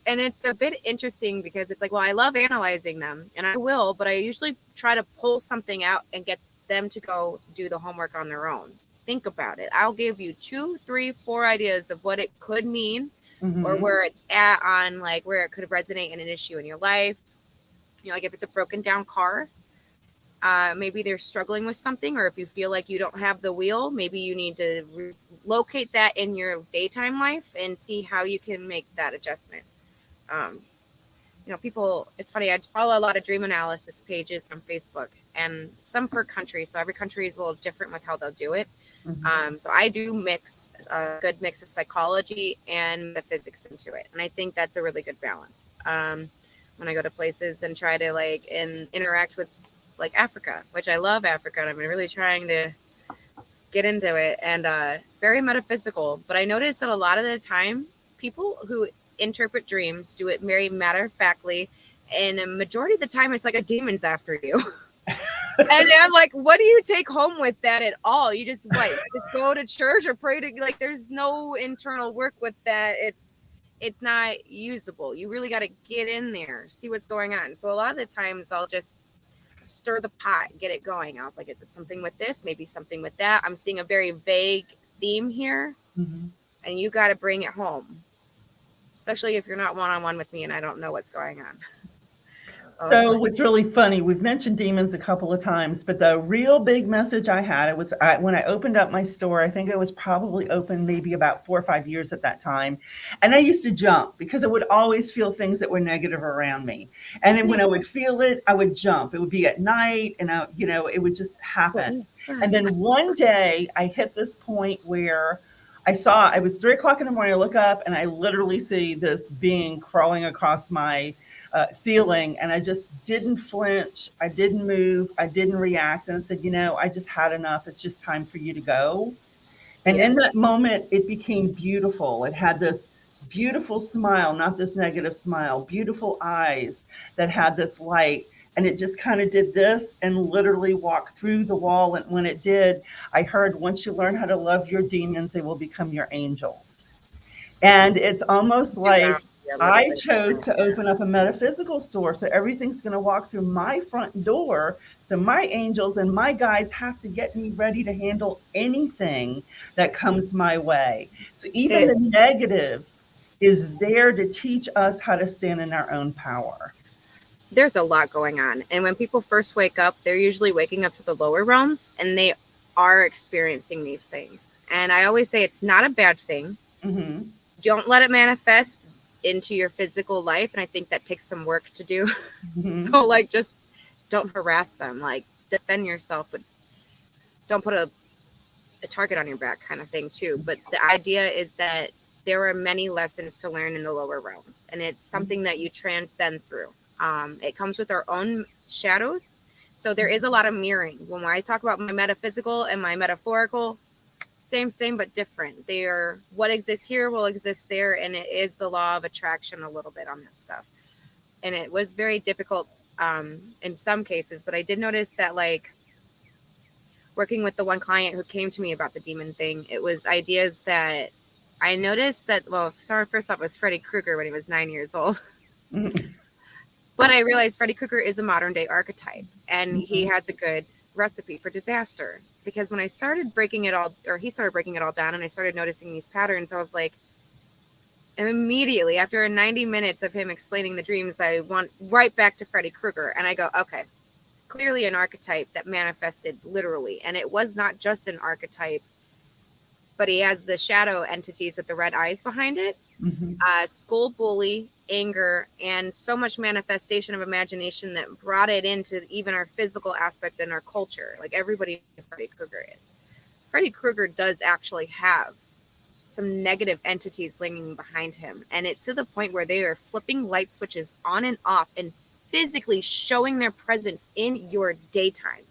And it's a bit interesting because it's like, well, I love analyzing them and I will, but I usually try to pull something out and get them to go do the homework on their own. Think about it. I'll give you 2, 3, 4 ideas of what it could mean or where it's at on like where it could resonate in an issue in your life. You know, like if it's a broken down car, maybe they're struggling with something, or if you feel like you don't have the wheel, maybe you need to locate that in your daytime life and see how you can make that adjustment. You know, people, it's funny, I follow a lot of dream analysis pages on Facebook, and some per country. So every country is a little different with how they'll do it. So I do mix a good mix of psychology and metaphysics into it. And I think that's a really good balance. when I go to places and try to like interact with like Africa, which I love Africa, and I've been really trying to get into it, and very metaphysical. But I noticed that a lot of the time, people who interpret dreams do it very matter of factly, and a majority of the time, it's like a demon's after you. And I'm like, what do you take home with that at all? You just what? Just go to church or pray to like. There's no internal work with that. It's not usable. You really got to get in there, see what's going on. So a lot of the times, I'll just stir the pot, get it going. I was like, is it something with this? Maybe something with that. I'm seeing a very vague theme here, and you got to bring it home, especially if you're not one-on-one with me and I don't know what's going on. So what's really funny, we've mentioned demons a couple of times, but the real big message I had, it was when I opened up my store. I think it was probably open maybe about 4 or 5 years at that time. And I used to jump because I would always feel things that were negative around me. And then when I would feel it, I would jump. It would be at night, and it would just happen. And then one day I hit this point where it was 3:00 in the morning. I look up and I literally see this being crawling across my ceiling, and I just didn't flinch. I didn't move. I didn't react. And I said, I just had enough. It's just time for you to go. And in that moment, it became beautiful. It had this beautiful smile, not this negative smile, beautiful eyes that had this light. And it just kind of did this and literally walked through the wall. And when it did, I heard, once you learn how to love your demons, they will become your angels. And it's almost like I chose to open up a metaphysical store. So everything's going to walk through my front door. So my angels and my guides have to get me ready to handle anything that comes my way. So even the negative is there to teach us how to stand in our own power. There's a lot going on. And when people first wake up, they're usually waking up to the lower realms, and they are experiencing these things. And I always say it's not a bad thing. Don't let it manifest into your physical life, and I think that takes some work to do. So like, just don't harass them, like defend yourself, but don't put a target on your back kind of thing too. But the idea is that there are many lessons to learn in the lower realms, and it's something that you transcend through. It comes with our own shadows, so there is a lot of mirroring. When I talk about my metaphysical and my metaphorical, same but different. They are, what exists here will exist there, and it is the law of attraction a little bit on that stuff. And it was very difficult in some cases, but I did notice that, like, working with the one client who came to me about the demon thing, it was ideas that I noticed that, first off, it was Freddy Krueger when he was 9 years old. But I realized Freddy Krueger is a modern day archetype, and he has a good recipe for disaster. Because when I started breaking it all, or he started breaking it all down, and I started noticing these patterns, I was like, immediately after 90 minutes of him explaining the dreams, I went right back to Freddy Krueger, and I go, okay, clearly an archetype that manifested literally. And it was not just an archetype, but he has the shadow entities with the red eyes behind it, school bully, anger, and so much manifestation of imagination that brought it into even our physical aspect and our culture. Like, everybody knows Freddy Krueger is. Freddy Krueger does actually have some negative entities lingering behind him, and it's to the point where they are flipping light switches on and off and physically showing their presence in your daytime.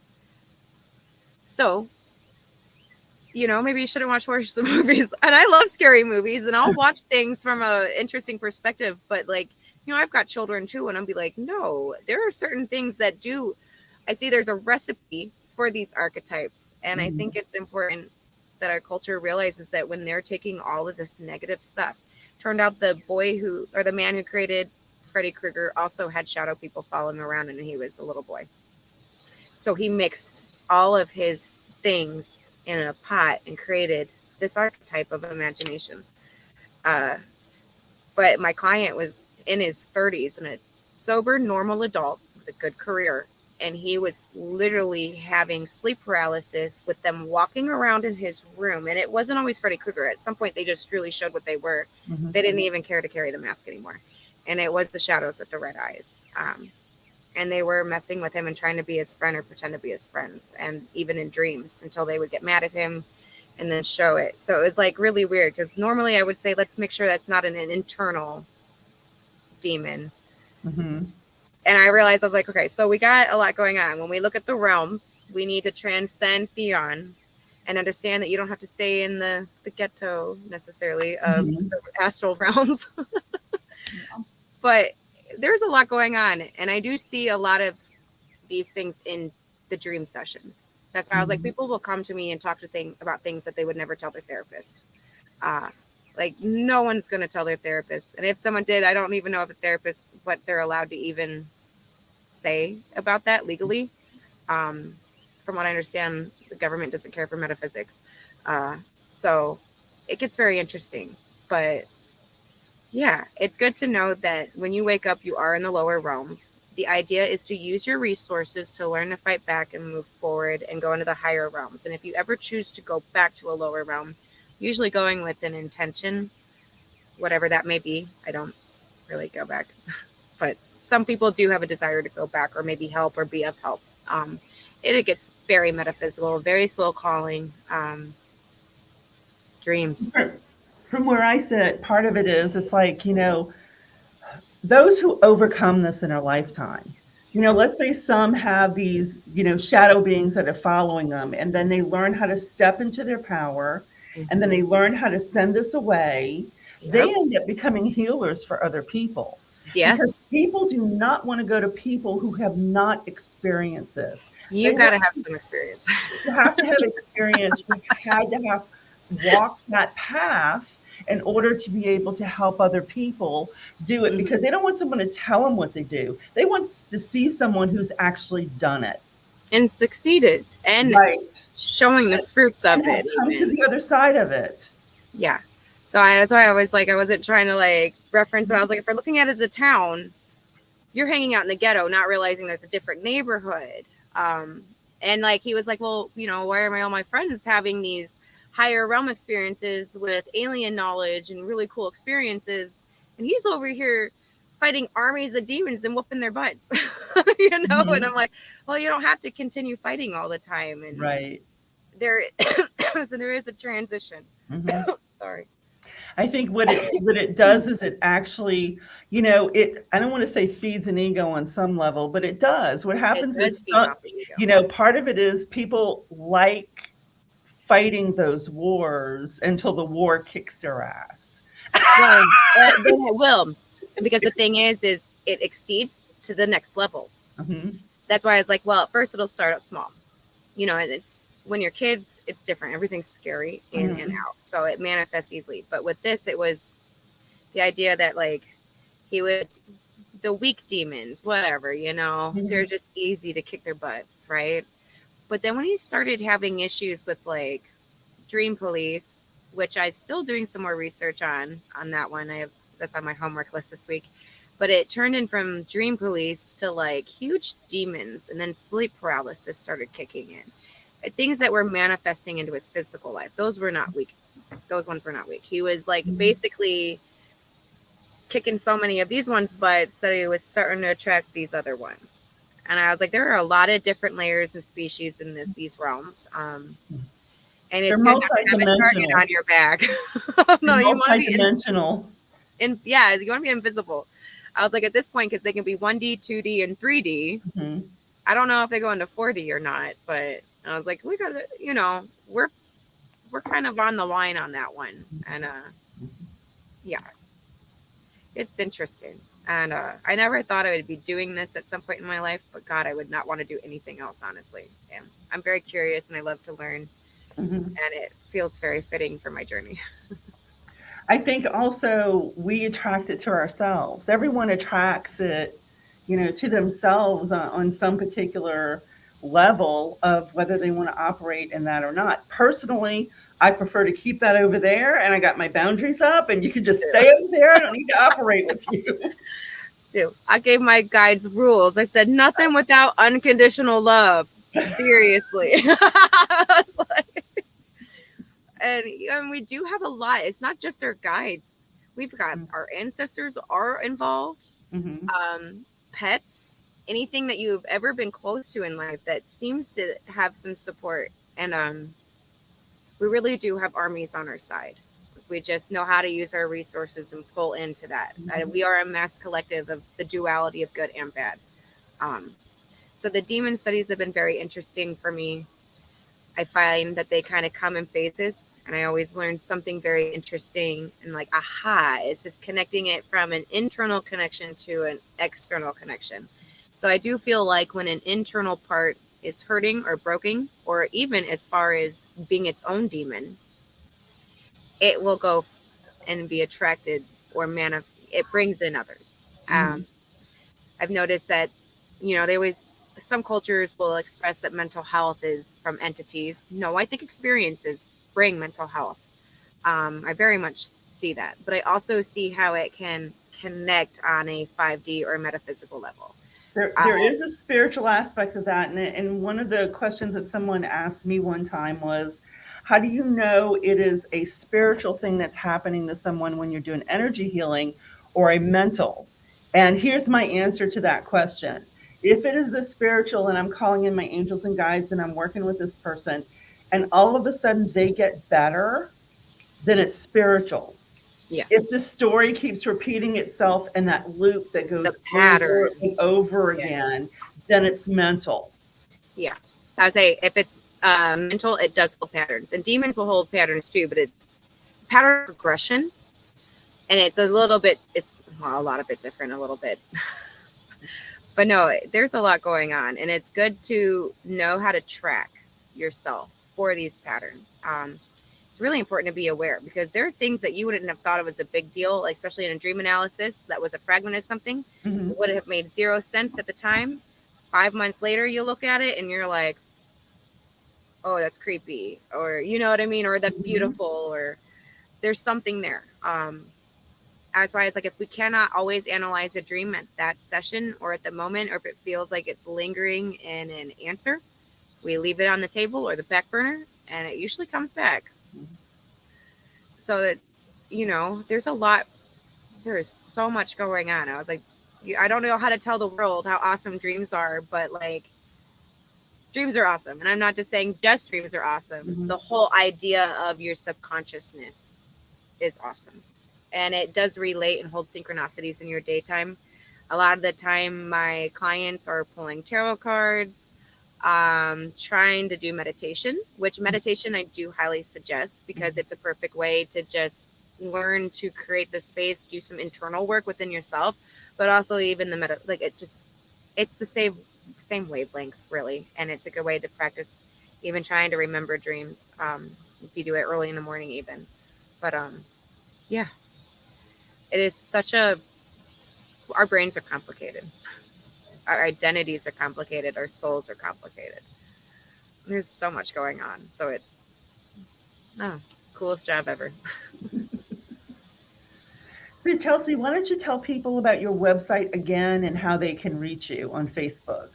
So, maybe you shouldn't watch horror movies. And I love scary movies, and I'll watch things from an interesting perspective. But, like, I've got children too, and I'll be like, no, there are certain things that I see there's a recipe for these archetypes. And I think it's important that our culture realizes that when they're taking all of this negative stuff, turned out the man who created Freddy Krueger also had shadow people following him around, and he was a little boy. So he mixed all of his things in a pot and created this archetype of imagination. But my client was in his 30s and a sober, normal adult with a good career. And he was literally having sleep paralysis with them walking around in his room. And it wasn't always Freddy Krueger. At some point, they just really showed what they were. They didn't even care to carry the mask anymore. And it was the shadows with the red eyes. And they were messing with him and trying to be his friend or pretend to be his friends. And even in dreams, until they would get mad at him and then show it. So it was like really weird, because normally I would say, let's make sure that's not an internal demon. Mm-hmm. And I realized, I was like, okay, so we got a lot going on. When we look at the realms, we need to transcend theon and understand that you don't have to stay in the ghetto necessarily of Mm-hmm. the astral realms. But there's a lot going on. And I do see a lot of these things in the dream sessions. That's why I was like, people will come to me and talk about things that they would never tell their therapist. Like no one's going to tell their therapist. And if someone did, I don't even know if the therapist, what they're allowed to even say about that legally. From what I understand, the government doesn't care for metaphysics. So it gets very interesting. But yeah, it's good to know that when you wake up, you are in the lower realms. The idea is to use your resources to learn to fight back and move forward and go into the higher realms. And if you ever choose to go back to a lower realm, usually going with an intention, whatever that may be. I don't really go back, but some people do have a desire to go back or maybe help or be of help. It gets very metaphysical, very soul calling, dreams. From where I sit, part of it is it's like, those who overcome this in a lifetime, let's say some have these, shadow beings that are following them, and then they learn how to step into their power, and then they learn how to send this away. They Yep. end up becoming healers for other people. Yes. Because people do not want to go to people who have not experienced this. You got to have some experience. You have to have experience. You had to have walked that path in order to be able to help other people do it, because they don't want someone to tell them what they do. They want to see someone who's actually done it and succeeded and showing the fruits of it. Come to the other side of it. Yeah. So that's why I was like, I wasn't trying to like reference, but I was like, if we're looking at it as a town, you're hanging out in the ghetto, not realizing there's a different neighborhood. And like, he was like, well, why are all my friends having these higher realm experiences with alien knowledge and really cool experiences? And he's over here fighting armies of demons and whooping their butts, And I'm like, well, you don't have to continue fighting all the time. And there, so there is a transition. Sorry. I think what it does is it actually, I don't want to say feeds an ego on some level, but it does. What happens is, part of it is people like fighting those wars until the war kicks their ass. Well, then it will, because the thing is it exceeds to the next levels. That's why I was like, well, at first it'll start out small, and it's, when you're kids, it's different. Everything's scary in and out. So it manifests easily. But with this, it was the idea that like the weak demons, whatever, they're just easy to kick their butts. Right. But then when he started having issues with like dream police, which I'm still doing some more research on that one. That's on my homework list this week. But it turned in from dream police to like huge demons, and then sleep paralysis started kicking in. Things that were manifesting into his physical life. Those were not weak. Those ones were not weak. He was like basically kicking so many of these ones butts that he was starting to attract these other ones. And I was like, there are a lot of different layers and species in these realms. And it's good not to have a target on your back. No, you want to be multidimensional. You want to be invisible. I was like, at this point, because they can be 1D, 2D, and 3D. I don't know if they go into 4D or not, but I was like, we got to, we're kind of on the line on that one. And it's interesting. And I never thought I would be doing this at some point in my life, but God, I would not want to do anything else, honestly. And I'm very curious and I love to learn. And it feels very fitting for my journey. I think also we attract it to ourselves. Everyone attracts it, to themselves on some particular level of whether they want to operate in that or not. Personally, I prefer to keep that over there, and I got my boundaries up, and you can just stay over there. I don't need to operate with you. I gave my guides rules. I said nothing without unconditional love. Seriously. And we do have a lot. It's not just our guides. We've got our ancestors are involved. Pets, anything that you've ever been close to in life that seems to have some support. And we really do have armies on our side. we just know how to use our resources and pull into that. We are a mass collective of the duality of good and bad. So the demon studies have been very interesting for me. I find that they kind of come in phases, and I always learn something very interesting and like, aha, it's just connecting it from an internal connection to an external connection. So I do feel like when an internal part is hurting or broken, or even as far as being its own demon, it will go and be attracted or it brings in others. I've noticed that, some cultures will express that mental health is from entities. No, I think experiences bring mental health. I very much see that, but I also see how it can connect on a 5D or metaphysical level. There is a spiritual aspect of that. And one of the questions that someone asked me one time was, how do you know it is a spiritual thing that's happening to someone when you're doing energy healing or a mental? And here's my answer to that question. If it is a spiritual and I'm calling in my angels and guides and I'm working with this person and all of a sudden they get better, then it's spiritual. Yeah. If the story keeps repeating itself in that loop that goes The pattern. over and over again, then it's mental. Yeah. I would say if it's mental, it does hold patterns. And demons will hold patterns too, but it's pattern progression. And it's a lot of it different, a little bit. But no, there's a lot going on. And it's good to know how to track yourself for these patterns. It's really important to be aware, because there are things that you wouldn't have thought of as a big deal, like especially in a dream analysis that was a fragment of something. It would have made zero sense at the time. 5 months later, you look at it and you're like, oh, that's creepy, or you know what I mean, or that's beautiful, or there's something there. That's why it's like, if we cannot always analyze a dream at that session or at the moment, or if it feels like it's lingering in an answer, we leave it on the table or the back burner, and it usually comes back. So that, there's a lot, there is so much going on. I was like, I don't know how to tell the world how awesome dreams are, but like, dreams are awesome. And I'm not just saying just dreams are awesome. The whole idea of your subconsciousness is awesome. And it does relate and hold synchronicities in your daytime. A lot of the time, my clients are pulling tarot cards, trying to do meditation, which meditation I do highly suggest, because it's a perfect way to just learn to create the space, do some internal work within yourself, but also even it's the same wavelength, really. And it's a good way to practice even trying to remember dreams, if you do it early in the morning even. But yeah, it is our brains are complicated, our identities are complicated, our souls are complicated. There's so much going on, so it's coolest job ever. So Chelsey, why don't you tell people about your website again and how they can reach you on Facebook?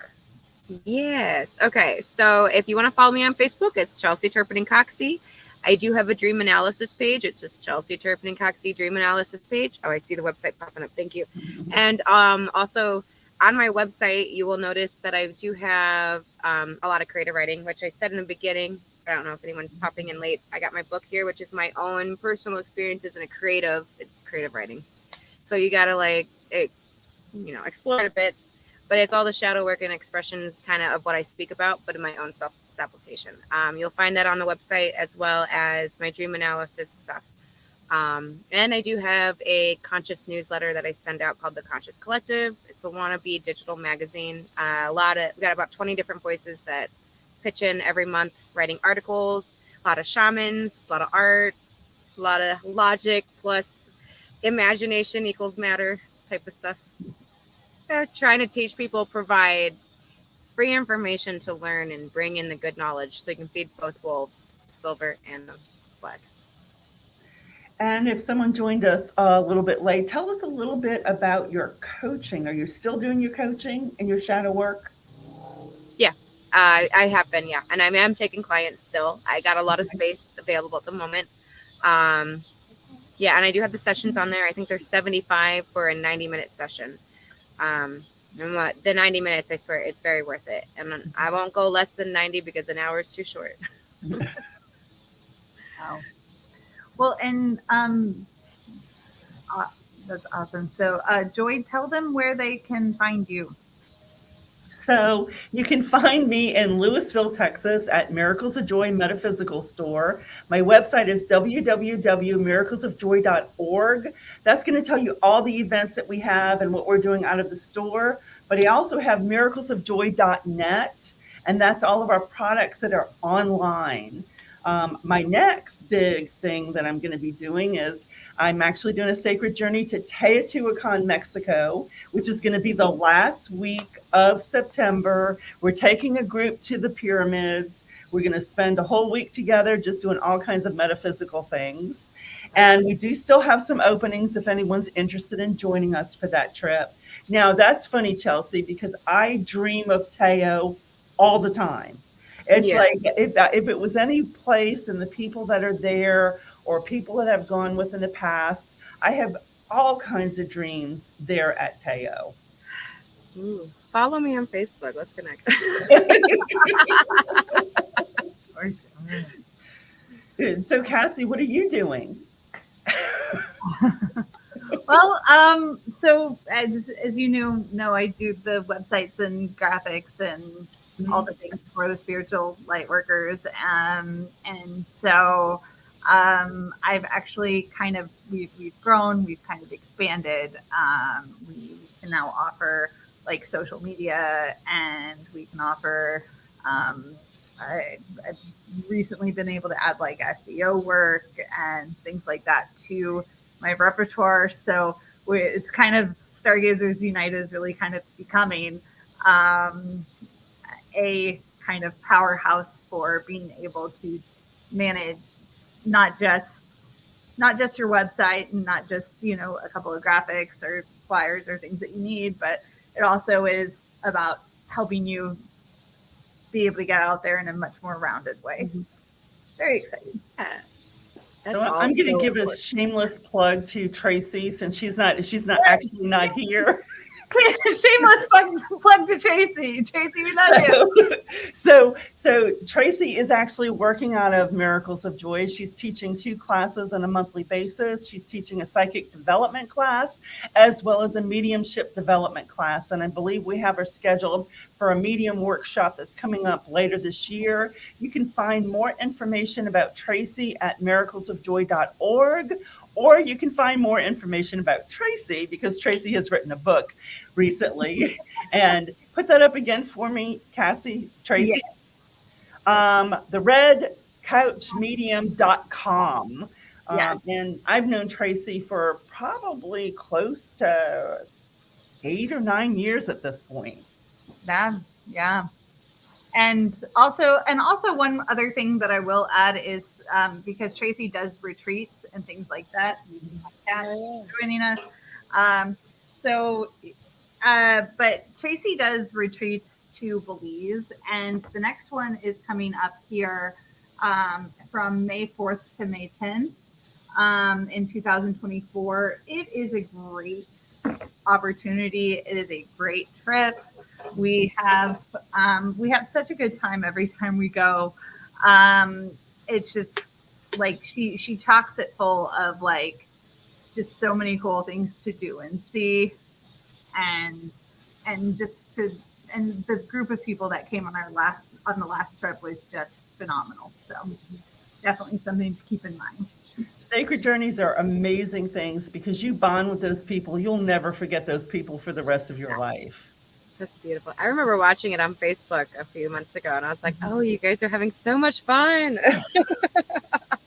Yes. Okay. So if you want to follow me on Facebook, it's Chelsey Turpening Coxsey. I do have a dream analysis page. It's just Chelsey Turpening Coxsey dream analysis page. Oh, I see the website popping up. Thank you. And also on my website, you will notice that I do have a lot of creative writing, which I said in the beginning. I don't know if anyone's popping in late. I got my book here, which is my own personal experiences in it's creative writing. So you got to explore it a bit, but it's all the shadow work and expressions kind of what I speak about, but in my own self-application. You'll find that on the website, as well as my dream analysis stuff. And I do have a conscious newsletter that I send out called The Conscious Collective. It's a wannabe digital magazine. We got about 20 different voices that pitch in every month, writing articles, a lot of shamans, a lot of art, a lot of logic plus imagination equals matter type of stuff. Trying to teach people, provide free information to learn and bring in the good knowledge so you can feed both wolves, silver and the black. And if someone joined us a little bit late, tell us a little bit about your coaching. Are you still doing your coaching and your shadow work? Yeah, I have been, yeah. And I am taking clients still. I got a lot of space available at the moment. Yeah, and I do have the sessions on there. I think there's 75 for a 90-minute session. And the 90 minutes, I swear, it's very worth it. And I won't go less than 90 because an hour is too short. Wow. Well, and that's awesome. So, Joy, tell them where they can find you. So you can find me in Louisville, Texas at Miracles of Joy Metaphysical Store. My website is www.miraclesofjoy.org. That's going to tell you all the events that we have and what we're doing out of the store. But I also have miraclesofjoy.net, and that's all of our products that are online. My next big thing that I'm going to be doing is I'm actually doing a sacred journey to Teotihuacan, Mexico, which is going to be the last week of September. We're taking a group to the pyramids. We're going to spend a whole week together just doing all kinds of metaphysical things. And we do still have some openings if anyone's interested in joining us for that trip. Now, that's funny, Chelsey, because I dream of Teo all the time. It's like if it was any place and the people that are there or people that have gone with in the past, I have all kinds of dreams there at Teo. Ooh, follow me on Facebook. Let's connect. So, Cassie, what are you doing? Well, so as you know, I do the websites and graphics and all the things for the spiritual light workers. And so I've actually we've grown, we've kind of expanded. We can now offer like social media, and we can offer, I've recently been able to add like SEO work and things like that to my repertoire. So it's kind of Stargazers Unite is really kind of becoming a kind of powerhouse for being able to manage not just your website and not just, a couple of graphics or flyers or things that you need, but it also is about helping you be able to get out there in a much more rounded way. Mm-hmm. Very exciting. Yeah. So I'm going to give a shameless plug to Tracy since she's not actually not here. Shameless plug to Tracy. Tracy, we love you. So Tracy is actually working out of Miracles of Joy. She's teaching 2 classes on a monthly basis. She's teaching a psychic development class as well as a mediumship development class. And I believe we have her scheduled for a medium workshop that's coming up later this year. You can find more information about Tracy at miraclesofjoy.org. Or you can find more information about Tracy because Tracy has written a book recently. And put that up again for me, Cassie, Tracy. Yes. TheRedCouchMedium.com. Yes. And I've known Tracy for probably close to 8 or 9 years at this point. Yeah. And also one other thing that I will add is because Tracy does retreats and things like that, joining us. But Tracy does retreats to Belize, and the next one is coming up here from May 4th to May 10th in 2024. It is a great opportunity. It is a great trip. We have such a good time every time we go. It's just like she chocks it full of like just so many cool things to do and see, and the group of people that came on the last trip was just phenomenal. So definitely something to keep in mind. Sacred journeys are amazing things because you bond with those people. You'll never forget those people for the rest of your life. That's beautiful. I remember watching it on Facebook a few months ago, and I was like, "Oh, you guys are having so much fun."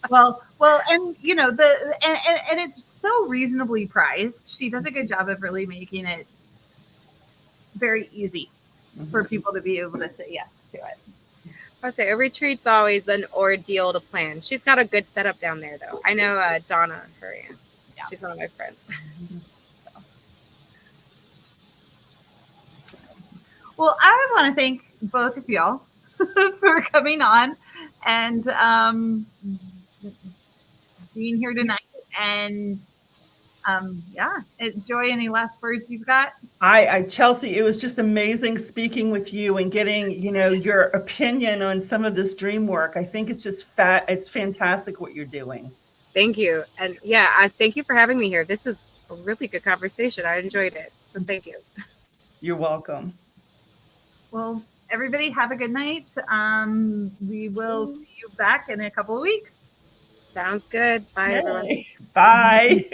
well, and and it's so reasonably priced. She does a good job of really making it very easy for people to be able to say yes to it. I would say a retreat's always an ordeal to plan. She's got a good setup down there, though. I know Donna, she's one of my friends. Well, I want to thank both of y'all for coming on and being here tonight. And Joy, any last words you've got? Chelsey, it was just amazing speaking with you and getting, your opinion on some of this dream work. I think it's just it's fantastic what you're doing. Thank you. And yeah, thank you for having me here. This is a really good conversation. I enjoyed it. So thank you. You're welcome. Well, everybody have a good night. We will see you back in a couple of weeks. Sounds good. Bye, everyone. Bye.